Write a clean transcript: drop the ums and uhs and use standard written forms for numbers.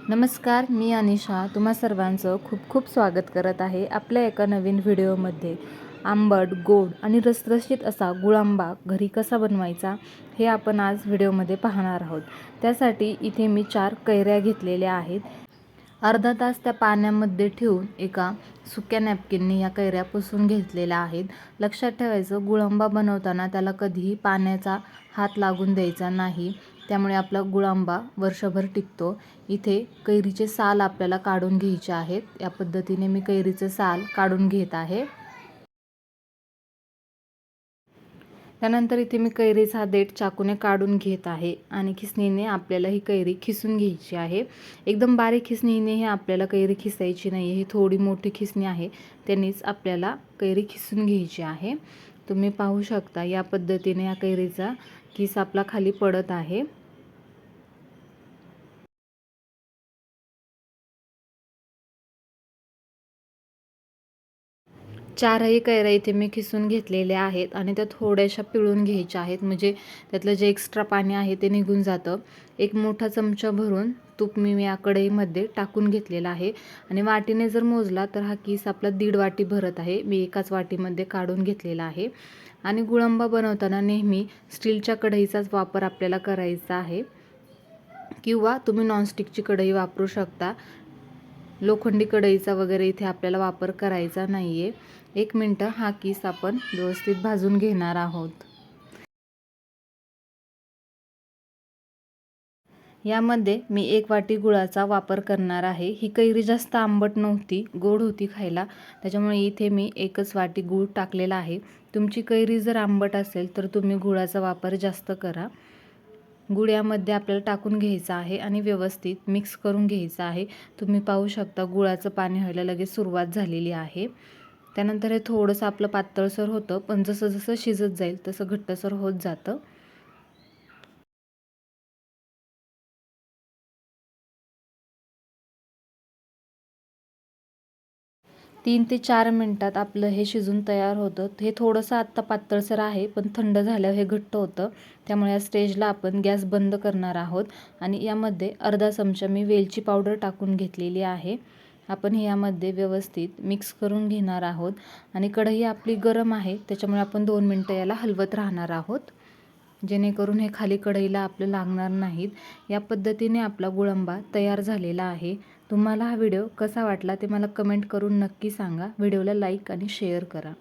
नमस्कार, मी अनिशा तुम्हा सर्वांचं खूप खूप स्वागत करत आहे आपल्या एका नवीन व्हिडिओमध्ये। आंबट, गोड आणि रसरशीत असा गुळांबा घरी कसा बनवायचा हे आपण आज व्हिडिओमध्ये पाहणार आहोत। त्यासाठी इथे मी 4 कैऱ्या घेतलेल्या आहेत। अर्धा तास त्या पाण्यामध्ये ठेवून एका सुक्या नॅपकिनने या कैऱ्या पुसून घेतलेल्या आहेत। लक्षात ठेवायचं, गुळांबा बनवताना त्याला कधीही पाण्याचा हात लागून द्यायचा नाही, त्यामुळे आपला गुळांबा वर्षभर टिकतो। इथे कैरीचे साल आपल्याला काढून घ्यायचे आहेत। या पद्धतीने मी कैरीचे साल काढून घेत आहे। त्यानंतर इथे मी कैरीचा देठ चाकूने काढून घेत आहे आणि खिसणीने आपल्याला ही कैरी खिसून घ्यायची आहे। एकदम बारीक खिसणीने ही आपल्याला कैरी खिसायची नाही, ही थोडी मोठी खिसणी आहे, त्यांनीच आपल्याला कैरी खिसून घ्यायची आहे। तुम्ही पाहू शकता या पद्धतीने या कैरीचा किस आपला खाली पडत आहे। 4ही कैऱ्या इथे मी खिसून घेतलेल्या आहेत आणि त्या थोड्याशा पिळून घ्यायच्या आहेत, म्हणजे त्यातलं जे एक्स्ट्रा पाणी आहे ते निघून जातं। एक मोठा चमचा भरून तूप मी या कढईमध्ये टाकून घेतलेला आहे आणि वाटीने जर मोजला तर हा किस आपला 1.5 वाटी भरत आहे। मी एकाच वाटीमध्ये काढून घेतलेला आहे। आणि गुळांबा बनवताना नेहमी स्टीलच्या कढईचाच वापर आपल्याला करायचा आहे, किंवा तुम्ही नॉनस्टिकची कढई वापरू शकता। लोखंडी कढईचा वगैरे इथे आपल्याला वापर करायचा नाहीये। 1 मिनिट हा किस आपण व्यवस्थित भाजून घेणार आहोत। यामध्ये मी 1 वाटी गुळाचा वापर करणार आहे। ही कैरी जास्त आंबट नव्हती, गोड होती खायला, त्याच्यामुळे इथे मी 1च वाटी गूळ टाकलेला आहे। तुमची कैरी जर आंबट असेल तर तुम्ही गुळाचा वापर जास्त करा। गूळ यामध्ये आपल्याला टाकून घ्यायचा आहे आणि व्यवस्थित मिक्स करून घ्यायचं आहे। तुम्ही पाहू शकता गुळाचं पाणी व्हायला लगेच सुरुवात झालेली आहे। त्यानंतर हे थोडंसं आपलं पातळसर होतं, पण जसं जसं शिजत जाईल तसं घट्टसर होत जातं। 3 ते 4 मिनिटात आपलं हे शिजून तयार होतं। हे थोडंसं आत्ता पातळसर आहे, पण थंड झाल्यावर हे घट्ट होतं, त्यामुळे या स्टेजला आपण गॅस बंद करणार आहोत आणि यामध्ये अर्धा चमचा मी वेलची पावडर टाकून घेतलेली आहे। आपण हे यामध्ये व्यवस्थित मिक्स करून घेणार आहोत आणि कढई आपली गरम आहे, त्याच्यामुळे आपण 2 मिनिटं याला हलवत राहणार आहोत, जेणेकरून हे खाली कढईला आपलं लागणार नाहीत। या पद्धतीने आपला गुळांबा तयार झालेला आहे। तुम्हाला हा व्हिडिओ कसा वाटला ते मला कमेंट करून नक्की सांगा। व्हिडिओला लाईक आणि शेअर करा।